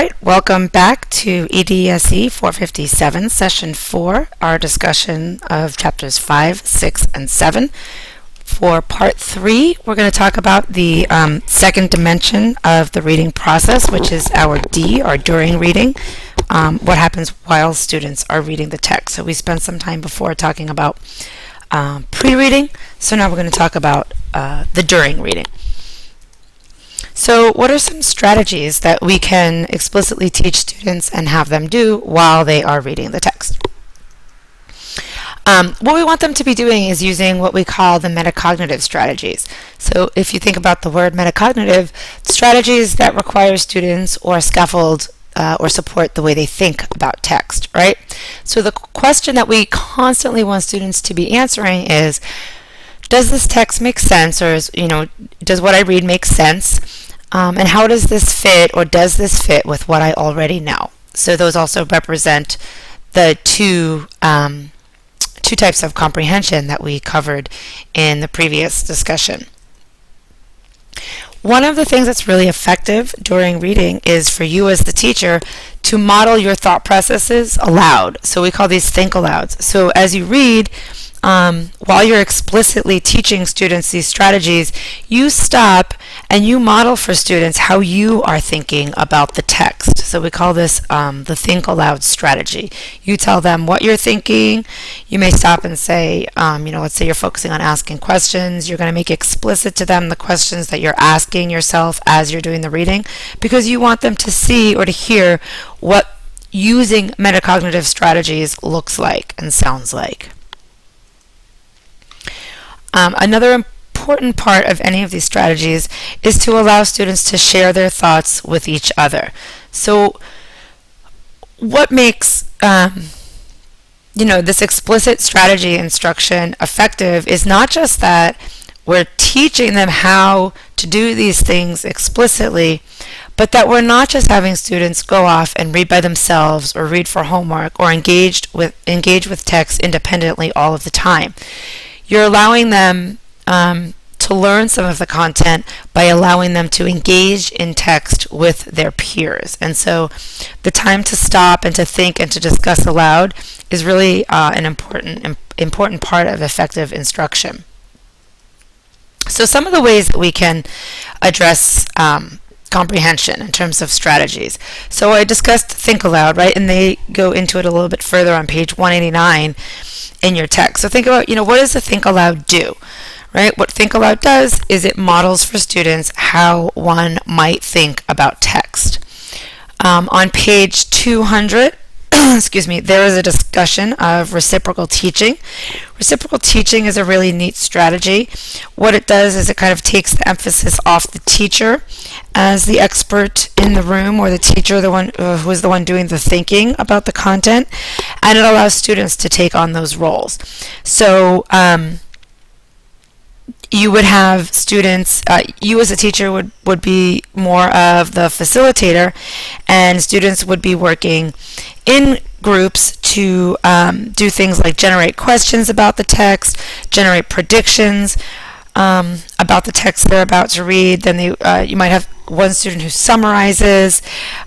right, welcome back to EDSE 457, Session 4, our discussion of Chapters 5, 6, and 7. For Part 3, we're going to talk about the second dimension of the reading process, which is our D, our during reading, what happens while students are reading the text. So we spent some time before talking about pre-reading, so now we're going to talk about the during reading. So what are some strategies that we can explicitly teach students and have them do while they are reading the text? What we want them to be doing is using what we call the metacognitive strategies. So if you think about the word metacognitive, strategies that require students or scaffold or support the way they think about text, right? So the question that we constantly want students to be answering is, does this text make sense, or does what I read make sense? And how does this fit, or does this fit with what I already know? So those also represent the two types of comprehension that we covered in the previous discussion. One of the things that's really effective during reading is for you as the teacher to model your thought processes aloud. So we call these think alouds. So as you read, while you're explicitly teaching students these strategies, you stop and you model for students how you are thinking about the text. So we call this the think aloud strategy. You tell them what you're thinking. You may stop and say, let's say you're focusing on asking questions. You're going to make explicit to them the questions that you're asking yourself as you're doing the reading, because you want them to see or to hear what using metacognitive strategies looks like and sounds like. Another important part of any of these strategies is to allow students to share their thoughts with each other. So what makes this explicit strategy instruction effective is not just that we're teaching them how to do these things explicitly, but that we're not just having students go off and read by themselves or read for homework or engage with text independently all of the time. You're allowing them to learn some of the content by allowing them to engage in text with their peers. And so the time to stop and to think and to discuss aloud is really an important part of effective instruction. So some of the ways that we can address comprehension in terms of strategies. So I discussed think aloud, right? And they go into it a little bit further on page 189 in your text. So think about, what does the think aloud do, right? What think aloud does is it models for students how one might think about text. On page 200, there is a discussion of reciprocal teaching. Reciprocal teaching is a really neat strategy. What it does is it kind of takes the emphasis off the teacher as the expert in the room, or the teacher, the one who is the one doing the thinking about the content, and it allows students to take on those roles. So you would have students, you as a teacher would be more of the facilitator, and students would be working in groups to do things like generate questions about the text, generate predictions about the text they're about to read. Then you might have one student who summarizes,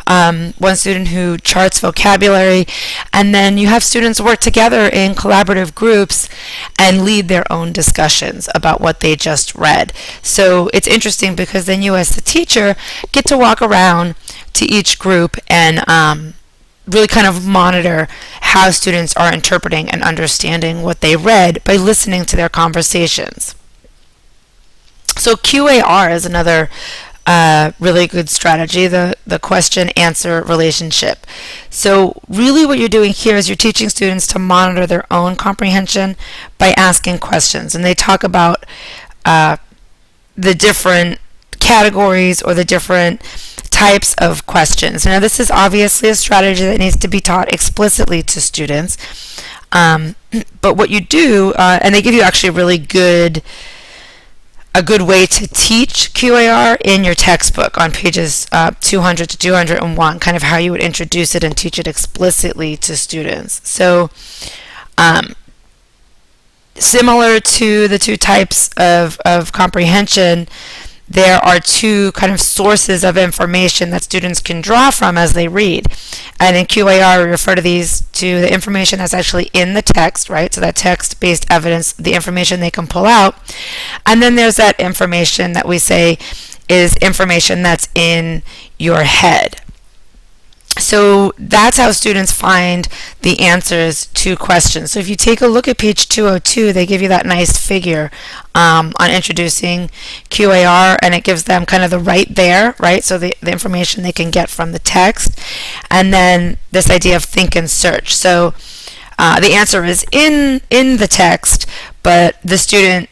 one student who charts vocabulary, and then you have students work together in collaborative groups and lead their own discussions about what they just read. So it's interesting because then you as the teacher get to walk around to each group and really kind of monitor how students are interpreting and understanding what they read by listening to their conversations. So QAR is another really good strategy, the question-answer relationship. So really what you're doing here is you're teaching students to monitor their own comprehension by asking questions. And they talk about the different categories or the different types of questions. Now this is obviously a strategy that needs to be taught explicitly to students. But what you do, and they give you actually a good way to teach QAR in your textbook on pages 200 to 201, kind of how you would introduce it and teach it explicitly to students. So similar to the two types of comprehension, there are two kind of sources of information that students can draw from as they read. And in QAR, we refer to these to the information that's actually in the text, right? So that text-based evidence, the information they can pull out. And then there's that information that we say is information that's in your head. So that's how students find the answers to questions. So if you take a look at page 202, they give you that nice figure on introducing QAR, and it gives them kind of the right there, right? So the information they can get from the text. And then this idea of think and search. So the answer is in the text, but the student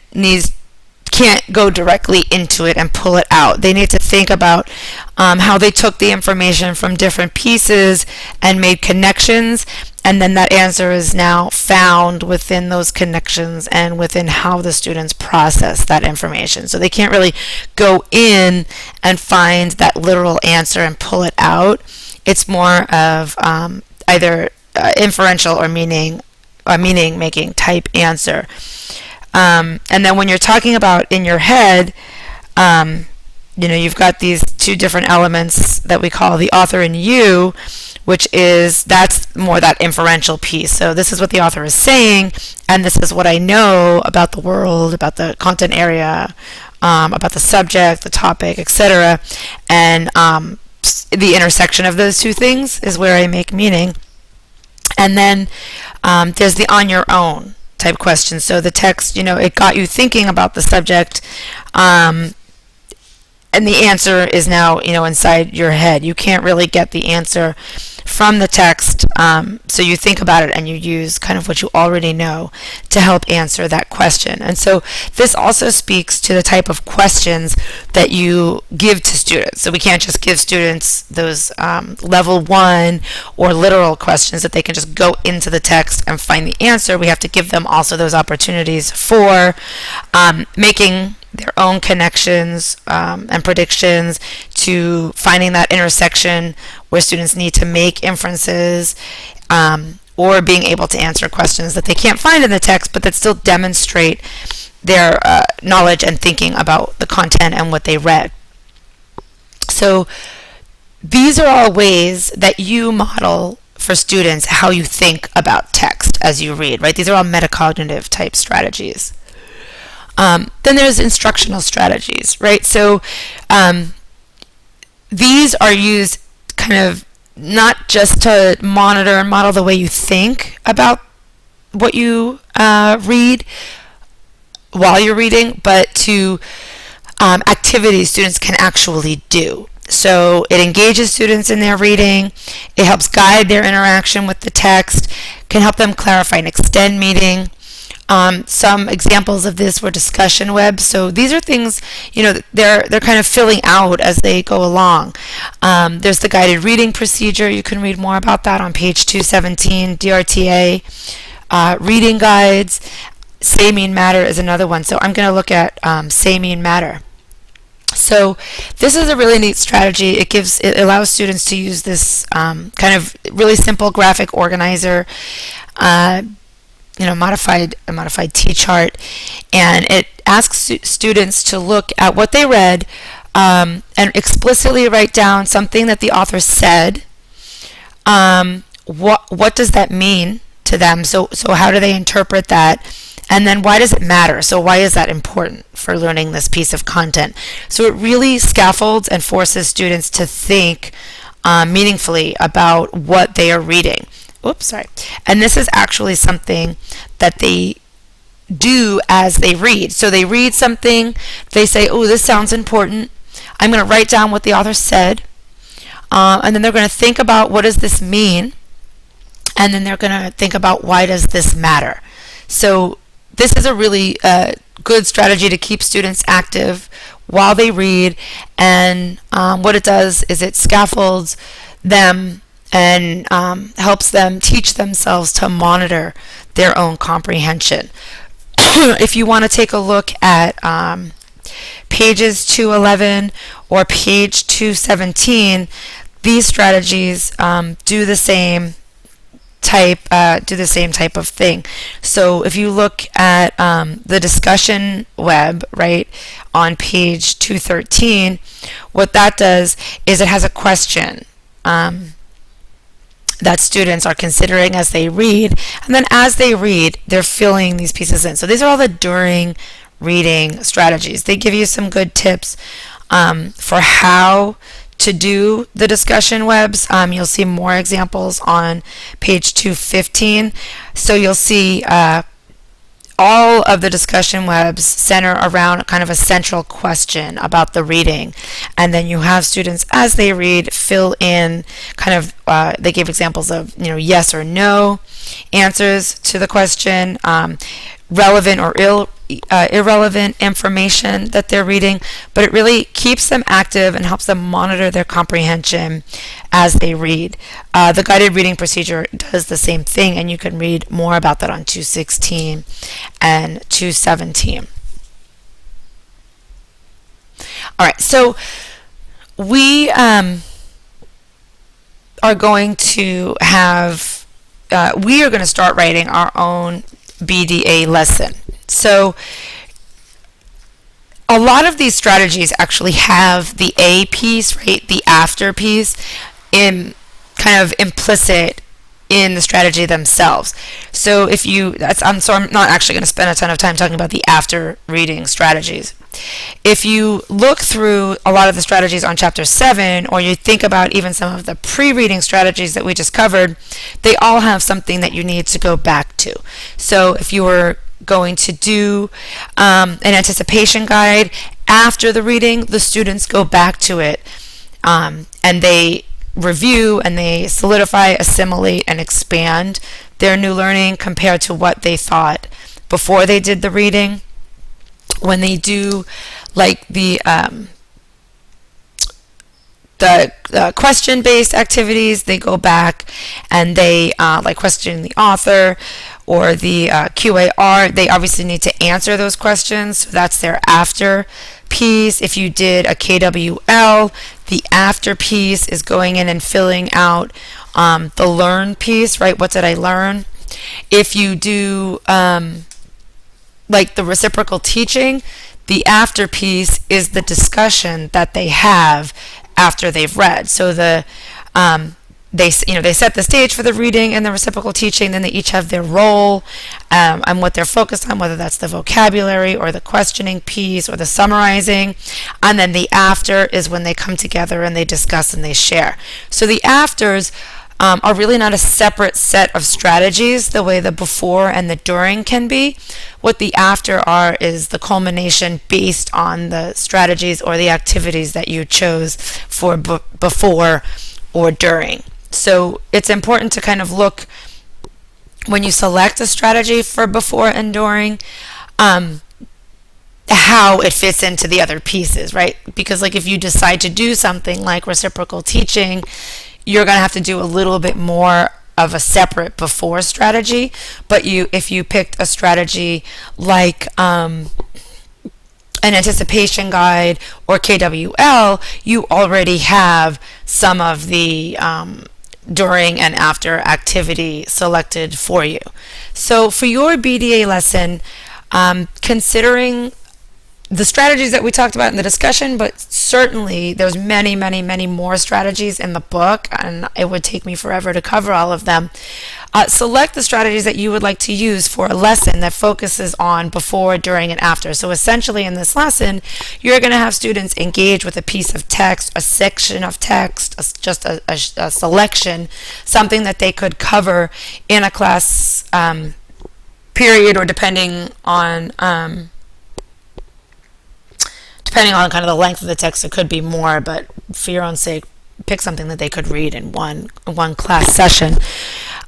can't go directly into it and pull it out. They need to think about how they took the information from different pieces and made connections, and then that answer is now found within those connections and within how the students process that information. So they can't really go in and find that literal answer and pull it out. It's more of either inferential or meaning-making type answer. And then when you're talking about in your head, you've got these two different elements that we call the author and you, that's more that inferential piece. So this is what the author is saying, and this is what I know about the world, about the content area, about the subject, the topic, etc. And the intersection of those two things is where I make meaning. And then there's the on your own type question. So the text, it got you thinking about the subject, and the answer is now, inside your head. You can't really get the answer from the text, so you think about it and you use kind of what you already know to help answer that question. And so this also speaks to the type of questions that you give to students. So we can't just give students those level 1 or literal questions that they can just go into the text and find the answer. We have to give them also those opportunities for making their own connections and predictions, to finding that intersection where students need to make inferences, or being able to answer questions that they can't find in the text but that still demonstrate their knowledge and thinking about the content and what they read. So these are all ways that you model for students how you think about text as you read, right? These are all metacognitive type strategies. Then there's instructional strategies, right? So these are used kind of not just to monitor and model the way you think about what you read while you're reading, but to activities students can actually do. So it engages students in their reading, it helps guide their interaction with the text, can help them clarify and extend meaning. Some examples of this were discussion webs. So these are things, they're kind of filling out as they go along. There's the guided reading procedure. You can read more about that on page 217, DRTA. Reading guides. Say Mean Matter is another one. So I'm going to look at Say Mean Matter. So this is a really neat strategy. It allows students to use this kind of really simple graphic organizer, modified T-chart, and it asks students to look at what they read and explicitly write down something that the author said. What does that mean to them? So how do they interpret that? And then why does it matter? So why is that important for learning this piece of content? So it really scaffolds and forces students to think meaningfully about what they are reading. Oops, sorry. And this is actually something that they do as they read. So they read something, they say, oh, this sounds important. I'm going to write down what the author said. And then they're going to think about what does this mean? And then they're going to think about why does this matter? So this is a really good strategy to keep students active while they read. And what it does is it scaffolds them and helps them teach themselves to monitor their own comprehension. If you want to take a look at pages 211 or page 217, these strategies do the same do the same type of thing. So if you look at the discussion web, right, on page 213, what that does is it has a question that students are considering as they read, and then as they read, they're filling these pieces in. So these are all the during reading strategies. They give you some good tips for how to do the discussion webs. You'll see more examples on page 215. So you'll see all of the discussion webs center around kind of a central question about the reading, and then you have students as they read fill in kind of they give examples of yes or no answers to the question, relevant or irrelevant information that they're reading, but it really keeps them active and helps them monitor their comprehension as they read. The guided reading procedure does the same thing, and you can read more about that on 216 and 217. All right, so we are going to have, we are going to start writing our own BDA lesson. So a lot of these strategies actually have the A piece, right, the after piece, in kind of implicit in the strategy themselves. So if you, I'm not actually going to spend a ton of time talking about the after reading strategies. If you look through a lot of the strategies on chapter 7, or you think about even some of the pre-reading strategies that we just covered, they all have something that you need to go back to. So if you were going to do an anticipation guide after the reading, the students go back to it and they review and they solidify, assimilate, and expand their new learning compared to what they thought before they did the reading. When they do like the question-based activities, they go back and they like question the author or the QAR. They obviously need to answer those questions, so that's their after piece. If you did a KWL, the after piece is going in and filling out the learn piece, right? What did I learn? If you do like the reciprocal teaching, the after piece is the discussion that they have after they've read. So the they set the stage for the reading and the reciprocal teaching, then they each have their role and what they're focused on, whether that's the vocabulary or the questioning piece or the summarizing, and then the after is when they come together and they discuss and they share. So the afters are really not a separate set of strategies the way the before and the during can be. What the after are is the culmination based on the strategies or the activities that you chose for before or during. So it's important to kind of look when you select a strategy for before and during, how it fits into the other pieces, right? Because like if you decide to do something like reciprocal teaching, you're going to have to do a little bit more of a separate before strategy. But if you picked a strategy like an anticipation guide or KWL, you already have some of the during and after activity selected for you. So for your BDA lesson, considering the strategies that we talked about in the discussion, but certainly there's many, many, many more strategies in the book, and it would take me forever to cover all of them. Select the strategies that you would like to use for a lesson that focuses on before, during, and after. So essentially in this lesson, you're going to have students engage with a piece of text, a section of text, just a selection, something that they could cover in a class period, or depending on kind of the length of the text, it could be more, but for your own sake, pick something that they could read in one class session.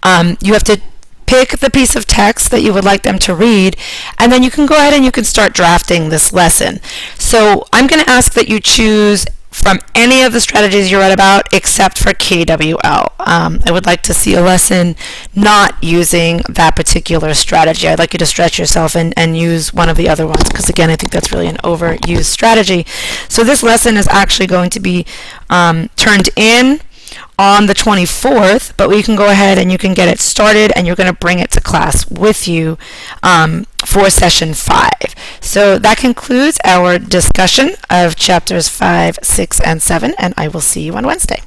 You have to pick the piece of text that you would like them to read, and then you can go ahead and you can start drafting this lesson. So I'm going to ask that you choose from any of the strategies you read about except for KWL. I would like to see a lesson not using that particular strategy. I'd like you to stretch yourself and use one of the other ones, because again, I think that's really an overused strategy. So this lesson is actually going to be turned in on the 24th, but we can go ahead and you can get it started, and you're going to bring it to class with you for session 5. So that concludes our discussion of chapters 5, 6, and 7, and I will see you on Wednesday.